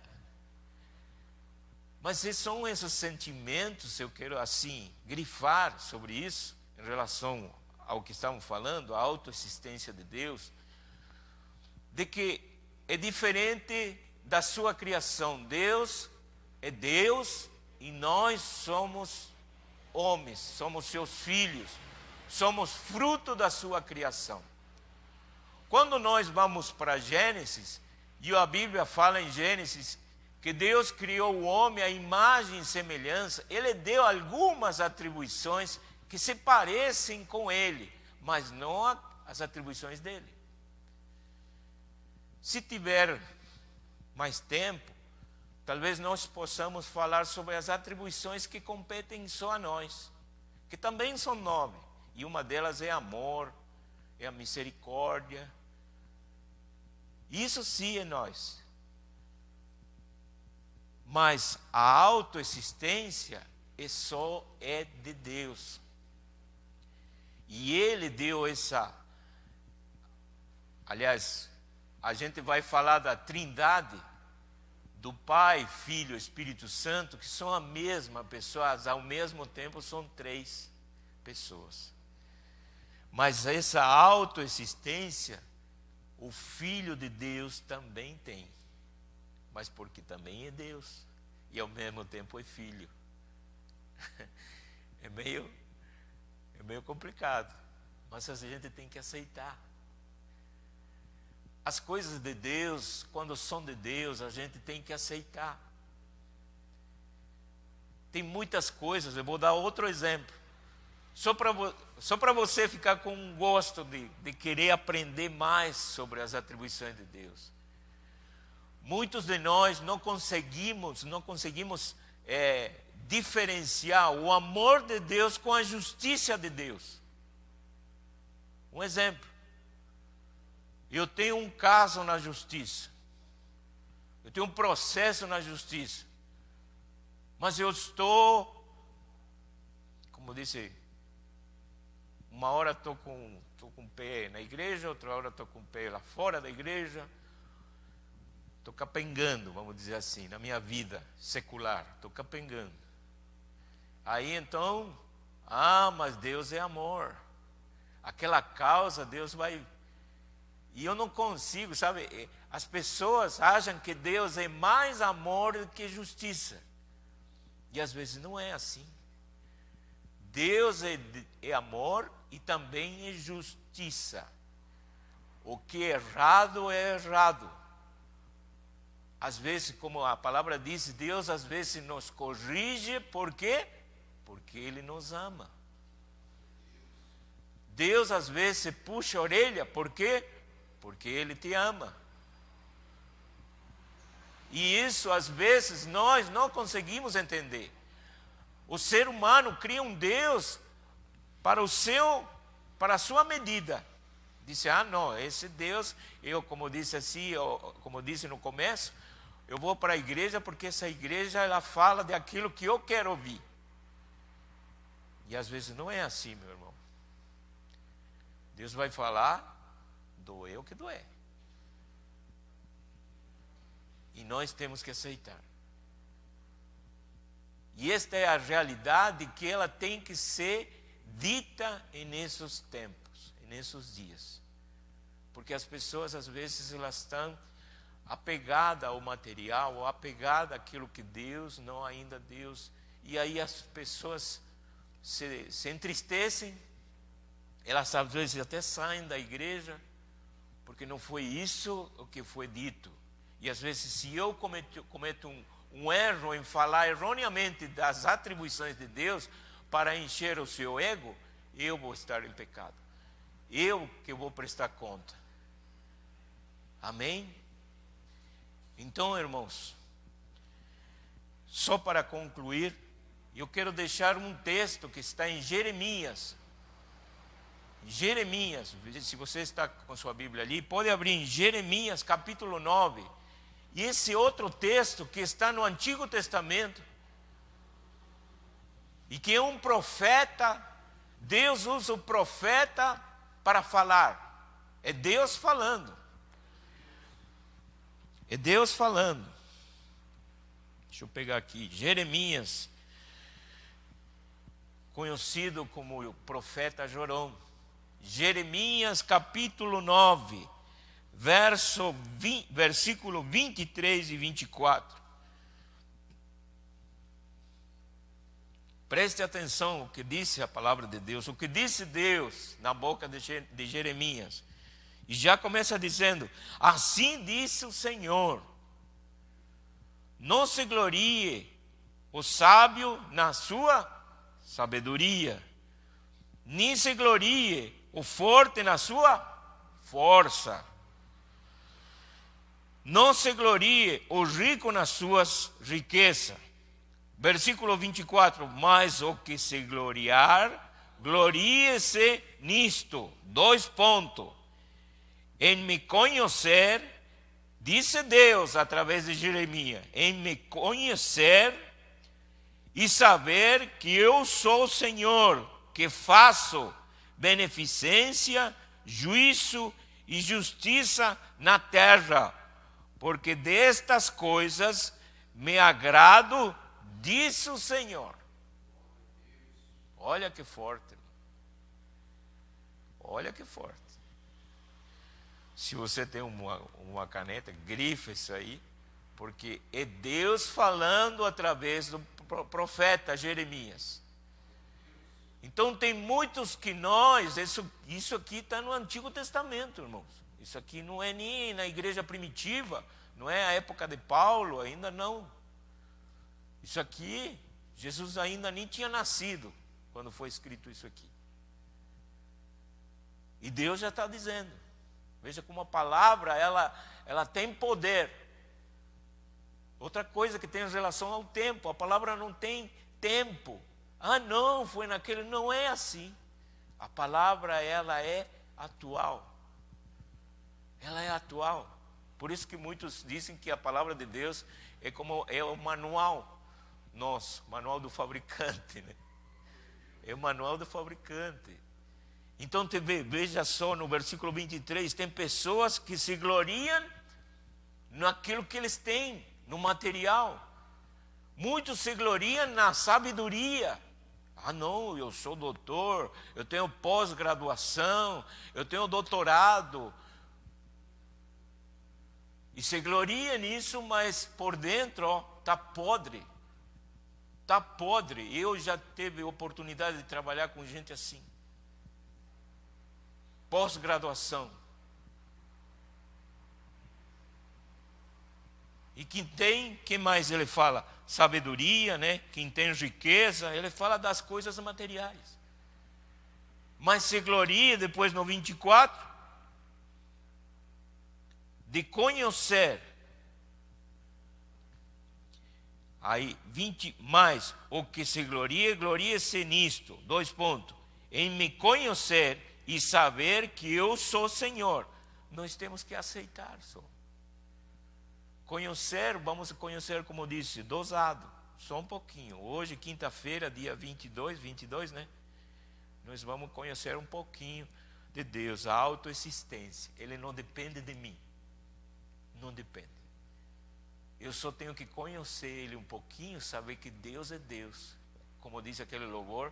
Mas são esses sentimentos, eu quero assim grifar sobre isso, em relação ao que estamos falando, a autoexistência de Deus, de que é diferente da sua criação. Deus é Deus e nós somos homens, somos seus filhos, somos fruto da sua criação. Quando nós vamos para Gênesis, e a Bíblia fala em Gênesis que Deus criou o homem à imagem e semelhança, Ele deu algumas atribuições que se parecem com Ele, mas não as atribuições dele. Se tiver mais tempo, talvez nós possamos falar sobre as atribuições que competem só a nós, que também são 9, e uma delas é amor, é a misericórdia. Isso sim é nós. Mas a autoexistência só é de Deus. E Ele deu essa... Aliás, a gente vai falar da Trindade, do Pai, Filho e Espírito Santo, que são a mesma pessoa, ao mesmo tempo são 3 pessoas. Mas essa autoexistência, o Filho de Deus também tem. Mas porque também é Deus e ao mesmo tempo é Filho. É meio complicado, mas a gente tem que aceitar. As coisas de Deus, quando são de Deus, a gente tem que aceitar. Tem muitas coisas, eu vou dar outro exemplo. Só para você ficar com um gosto de querer aprender mais sobre as atribuições de Deus. Muitos de nós não conseguimos diferenciar o amor de Deus com a justiça de Deus. Um exemplo. Eu tenho um caso na justiça. Eu tenho um processo na justiça. Mas eu estou, como disse, uma hora estou com o pé na igreja, outra hora estou com o pé lá fora da igreja. Estou capengando, vamos dizer assim, na minha vida secular. Estou capengando. Aí então, mas Deus é amor. Aquela causa Deus vai... E eu não consigo, sabe? As pessoas acham que Deus é mais amor do que justiça. E às vezes não é assim. Deus é amor e também é justiça. O que é errado é errado. Às vezes, como a palavra diz, Deus às vezes nos corrige, por quê? Porque Ele nos ama. Deus às vezes puxa a orelha, por quê? Porque Ele te ama. E isso às vezes nós não conseguimos entender. O ser humano cria um Deus para a sua medida. Disse, não, esse Deus, como disse no começo, eu vou para a igreja porque essa igreja ela fala daquilo que eu quero ouvir. E às vezes não é assim, meu irmão. Deus vai falar, doer o que doer. E nós temos que aceitar. E esta é a realidade que ela tem que ser dita nesses tempos, nesses dias. Porque as pessoas às vezes elas estão apegadas ao material, ou apegadas àquilo que Deus, não ainda Deus. E aí as pessoas se entristecem, elas às vezes até saem da igreja, porque não foi isso o que foi dito. E às vezes se eu cometo um erro em falar erroneamente das atribuições de Deus para encher o seu ego, eu vou estar em pecado. Eu que vou prestar conta. Amém? Então, irmãos, só para concluir, eu quero deixar um texto que está em Jeremias. Jeremias, se você está com sua Bíblia ali, pode abrir em Jeremias capítulo 9. E esse outro texto que está no Antigo Testamento, e que é um profeta, Deus usa o profeta para falar. É Deus falando. É Deus falando. Deixa eu pegar aqui, Jeremias, conhecido como o profeta Jorão. Jeremias capítulo 9, versículo 23 e 24. Preste atenção o que disse a palavra de Deus, o que disse Deus na boca de Jeremias. E já começa dizendo, assim disse o Senhor, não se glorie o sábio na sua sabedoria, nem se glorie o forte na sua força. Não se glorie o rico nas suas riquezas. Versículo 24, mas o que se gloriar, glorie-se nisto. 2 pontos. Em me conhecer, disse Deus através de Jeremias, em me conhecer e saber que eu sou o Senhor, que faço beneficência, juízo e justiça na terra, porque destas coisas me agrado, disse o Senhor. Olha que forte. Olha que forte. Se você tem uma caneta, grifa isso aí, porque é Deus falando através do profeta Jeremias. Então tem muitos que isso aqui está no Antigo Testamento, irmãos. Isso aqui não é nem na igreja primitiva, não é a época de Paulo, ainda não. Isso aqui, Jesus ainda nem tinha nascido quando foi escrito isso aqui. E Deus já está dizendo. Veja como a palavra, ela tem poder. Outra coisa que tem relação ao tempo, a palavra não tem tempo. Ah, não, foi naquele, não é assim. A palavra, ela é atual. Ela é atual. Por isso que muitos dizem que a palavra de Deus é o manual nosso, manual do fabricante, né? É o manual do fabricante. Então, veja só, no versículo 23, tem pessoas que se gloriam naquilo que eles têm, no material. Muitos se gloriam na sabedoria. Ah, não, eu sou doutor, eu tenho pós-graduação, eu tenho doutorado. E se gloria nisso, mas por dentro está podre. Está podre. Eu já tive oportunidade de trabalhar com gente assim. Pós-graduação. E quem mais ele fala? Sabedoria, né? Quem tem riqueza, ele fala das coisas materiais. Mas se gloria, depois no 24, de conhecer. Aí, 20 mais, o que se gloria, gloria-se nisto. 2 pontos. Em me conhecer e saber que eu sou Senhor. Nós temos que aceitar só. Conhecer, vamos conhecer, como disse, dosado, só um pouquinho. Hoje, quinta-feira, dia 22, né? Nós vamos conhecer um pouquinho de Deus, a autoexistência. Ele não depende de mim. Não depende. Eu só tenho que conhecer Ele um pouquinho, saber que Deus é Deus. Como disse aquele louvor,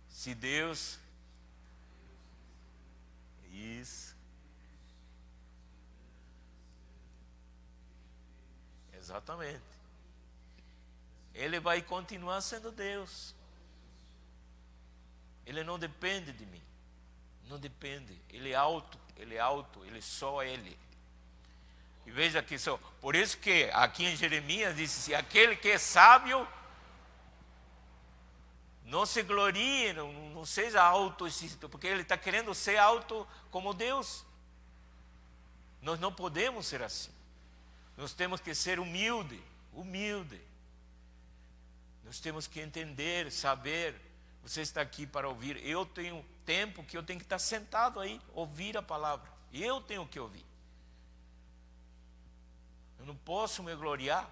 se Deus... Isso. Exatamente. Ele vai continuar sendo Deus. Ele não depende de mim. Não depende. Ele é alto, ele é só Ele. E veja que só. Por isso que aqui em Jeremias diz: se aquele que é sábio não se glorie, não seja alto, porque ele está querendo ser alto como Deus. Nós não podemos ser assim. Nós temos que ser humilde. Nós temos que entender, saber. Você está aqui para ouvir. Eu tenho tempo que eu tenho que estar sentado aí, ouvir a palavra. Eu tenho que ouvir. Eu não posso me gloriar.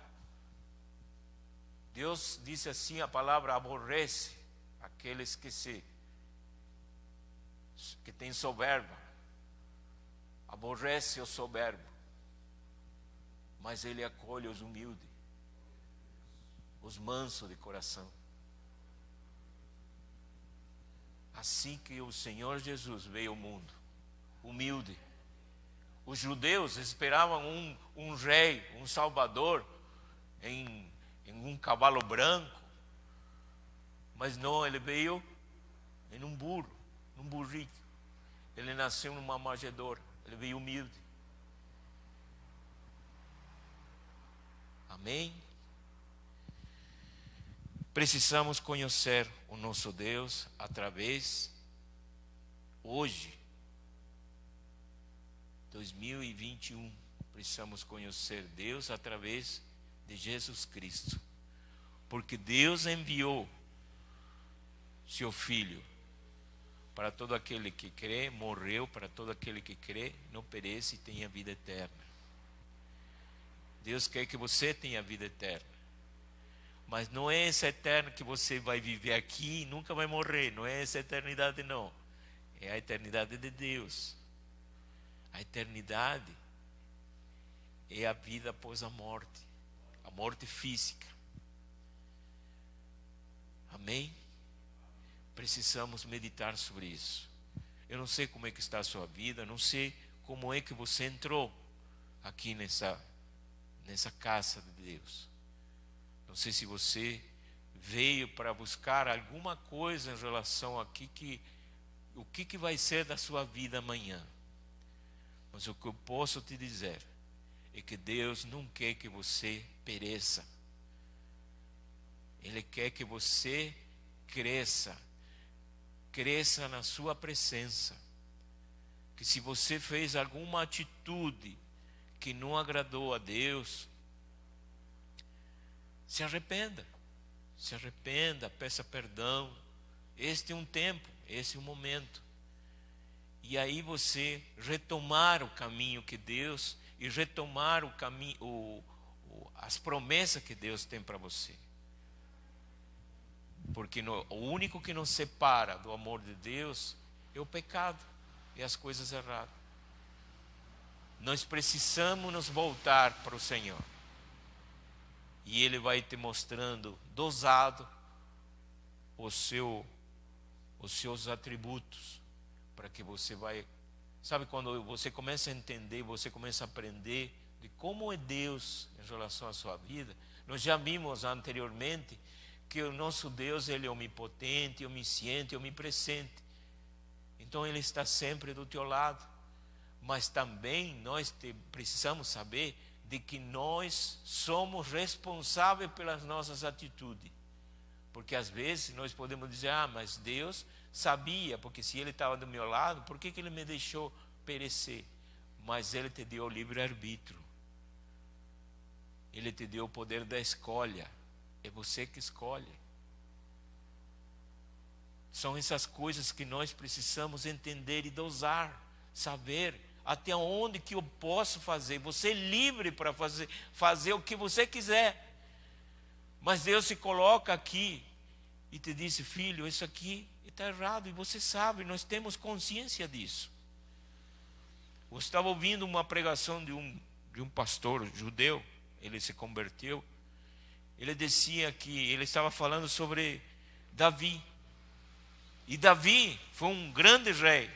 Deus disse assim, a palavra aborrece aqueles que têm soberba. Aborrece o soberbo. Mas Ele acolhe os humildes, os mansos de coração. Assim que o Senhor Jesus veio ao mundo, humilde. Os judeus esperavam um rei, um salvador, em um cavalo branco. Mas não, ele veio em um burro, num burrico. Ele nasceu numa manjedoura, ele veio humilde. Amém? Precisamos conhecer o nosso Deus através Hoje, 2021, precisamos conhecer Deus através de Jesus Cristo. Porque Deus enviou seu Filho para todo aquele que crê, morreu para todo aquele que crê, não pereça e tenha vida eterna. Deus quer que você tenha vida eterna. Mas não é essa eterna que você vai viver aqui e nunca vai morrer. Não é essa eternidade, não. É a eternidade de Deus. A eternidade é a vida após a morte física. Amém? Precisamos meditar sobre isso. Eu não sei como é que está a sua vida, não sei como é que você entrou aqui nessa casa de Deus. Não sei se você veio para buscar alguma coisa em relação aqui, o que vai ser da sua vida amanhã. Mas o que eu posso te dizer é que Deus não quer que você pereça. Ele quer que você cresça na sua presença. Que se você fez alguma atitude que não agradou a Deus, se arrependa, peça perdão. Este é um tempo, esse é um momento. E aí você retomar o caminho que Deus, e retomar o caminho, as promessas que Deus tem para você. Porque o único que nos separa do amor de Deus é o pecado e as coisas erradas. Nós precisamos nos voltar para o Senhor. E Ele vai te mostrando dosado os seus atributos, para que você vai... Sabe, quando você começa a entender, você começa a aprender de como é Deus em relação à sua vida. Nós já vimos anteriormente que o nosso Deus, Ele é onipotente, onisciente, onipresente. Então Ele está sempre do teu lado. Mas também nós precisamos saber de que nós somos responsáveis pelas nossas atitudes. Porque às vezes nós podemos dizer, mas Deus sabia, porque se Ele estava do meu lado, por que Ele me deixou perecer? Mas Ele te deu o livre-arbítrio. Ele te deu o poder da escolha. É você que escolhe. São essas coisas que nós precisamos entender e dosar, saber até onde que eu posso fazer. Você é livre para fazer o que você quiser. Mas Deus se coloca aqui e te diz, filho, isso aqui está errado. E você sabe, nós temos consciência disso. Eu estava ouvindo uma pregação de um pastor judeu, ele se converteu. Ele dizia que ele estava falando sobre Davi. E Davi foi um grande rei.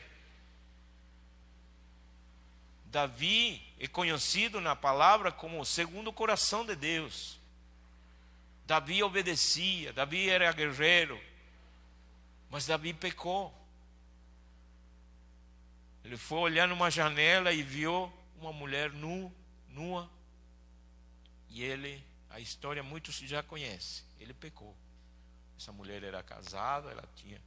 Davi é conhecido na palavra como o segundo coração de Deus. Davi obedecia, Davi era guerreiro. Mas Davi pecou. Ele foi olhar numa janela e viu uma mulher nua. E a história muitos já conhecem. Ele pecou. Essa mulher era casada, ela tinha...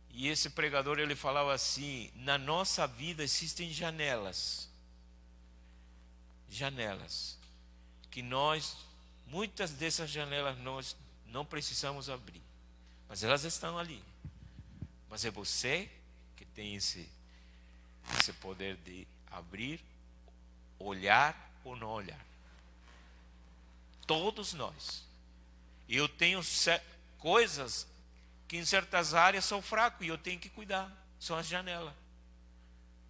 E esse pregador, ele falava assim, na nossa vida existem janelas. Que muitas dessas janelas nós não precisamos abrir. Mas elas estão ali. Mas é você que tem esse poder de abrir, olhar ou não olhar. Todos nós. Eu tenho coisas que em certas áreas são fraco e eu tenho que cuidar. São as janelas.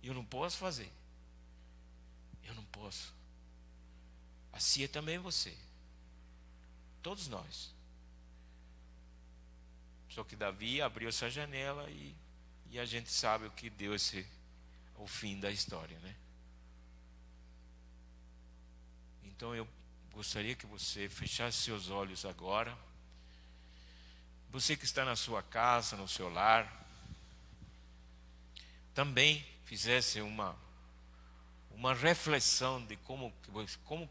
Eu não posso fazer. Eu não posso. Assim é também você. Todos nós. Só que Davi abriu essa janela e a gente sabe o que deu o fim da história, né? Então eu gostaria que você fechasse seus olhos agora. Você que está na sua casa, no seu lar, também fizesse uma reflexão de como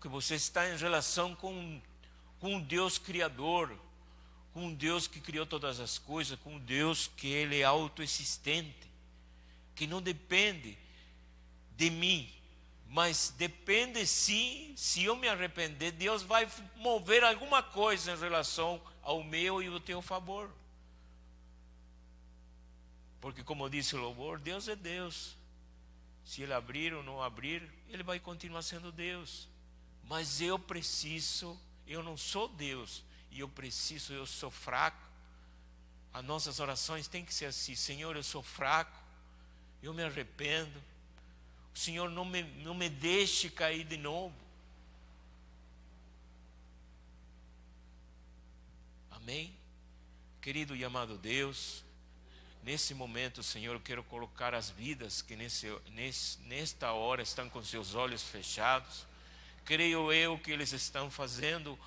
que você está em relação com o Deus Criador, com um Deus que criou todas as coisas, com um Deus que Ele é autoexistente, que não depende de mim, mas depende sim, se eu me arrepender, Deus vai mover alguma coisa em relação ao meu e ao teu favor. Porque como disse o louvor, Deus é Deus. Se Ele abrir ou não abrir, Ele vai continuar sendo Deus. Mas eu não sou Deus, e eu sou fraco. As nossas orações têm que ser assim: Senhor, eu sou fraco, eu me arrependo, o Senhor não me deixe cair de novo. Amém? Querido e amado Deus, nesse momento, Senhor, eu quero colocar as vidas que nesta hora estão com seus olhos fechados. Creio eu que eles estão fazendo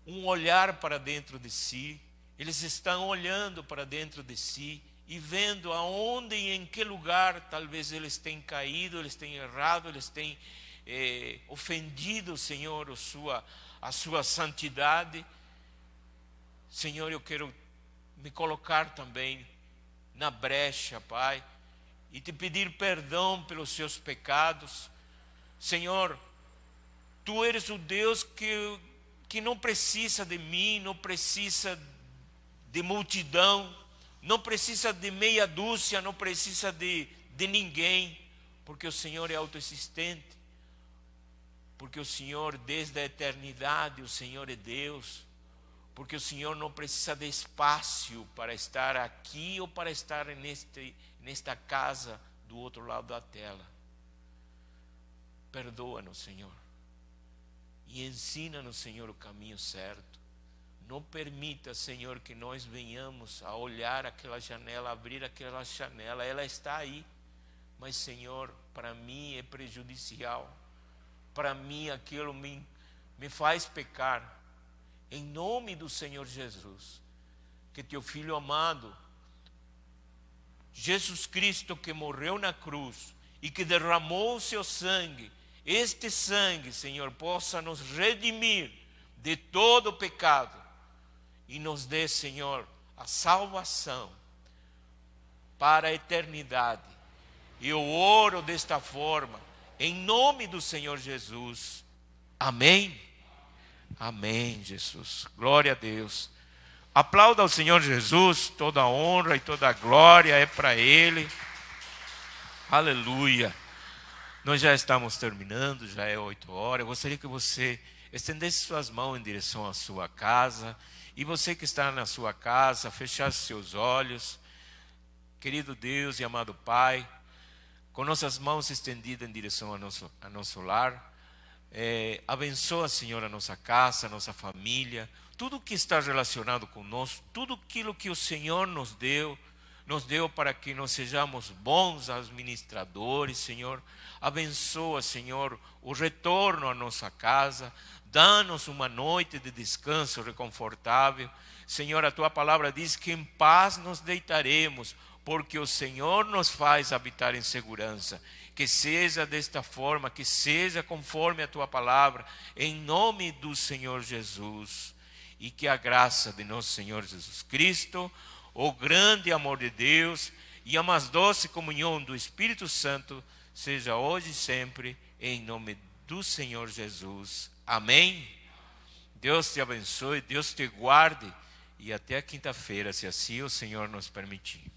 um olhar para dentro de si. Eles estão olhando para dentro de si e vendo aonde e em que lugar talvez eles tenham caído, eles tenham errado, eles tenham ofendido, Senhor, a sua santidade. Senhor, eu quero me colocar também na brecha, Pai, e te pedir perdão pelos seus pecados. Senhor, Tu eres o Deus que não precisa de mim, não precisa de multidão, não precisa de meia dúzia, não precisa de ninguém, porque o Senhor é autoexistente, porque o Senhor desde a eternidade, o Senhor é Deus, porque o Senhor não precisa de espaço para estar aqui ou para estar nesta casa do outro lado da tela. Perdoa-nos, Senhor, e ensina-nos, Senhor, o caminho certo. Não permita, Senhor, que nós venhamos a olhar aquela janela, abrir aquela janela, ela está aí, mas, Senhor, para mim é prejudicial, para mim aquilo me faz pecar. Em nome do Senhor Jesus, que Teu Filho amado, Jesus Cristo, que morreu na cruz e que derramou o Seu sangue, este sangue, Senhor, possa nos redimir de todo o pecado e nos dê, Senhor, a salvação para a eternidade. E eu oro desta forma, em nome do Senhor Jesus. Amém? Amém, Jesus. Glória a Deus. Aplauda ao Senhor Jesus, toda a honra e toda a glória é para Ele. Aleluia. Nós já estamos terminando, já é 8 horas. Eu gostaria que você estendesse suas mãos em direção à sua casa. E você que está na sua casa, fechasse seus olhos. Querido Deus e amado Pai, com nossas mãos estendidas em direção ao nosso lar, abençoa, Senhor, a nossa casa, a nossa família, tudo que está relacionado conosco, tudo aquilo que o Senhor nos deu para que nós sejamos bons administradores, Senhor. Abençoa, Senhor, o retorno à nossa casa, dá-nos uma noite de descanso reconfortável. Senhor, a Tua palavra diz que em paz nos deitaremos, porque o Senhor nos faz habitar em segurança. Que seja desta forma, que seja conforme a Tua palavra, em nome do Senhor Jesus. E que a graça de nosso Senhor Jesus Cristo, o grande amor de Deus e a mais doce comunhão do Espírito Santo seja hoje e sempre, em nome do Senhor Jesus. Amém? Deus te abençoe, Deus te guarde e até a quinta-feira, se assim o Senhor nos permitir.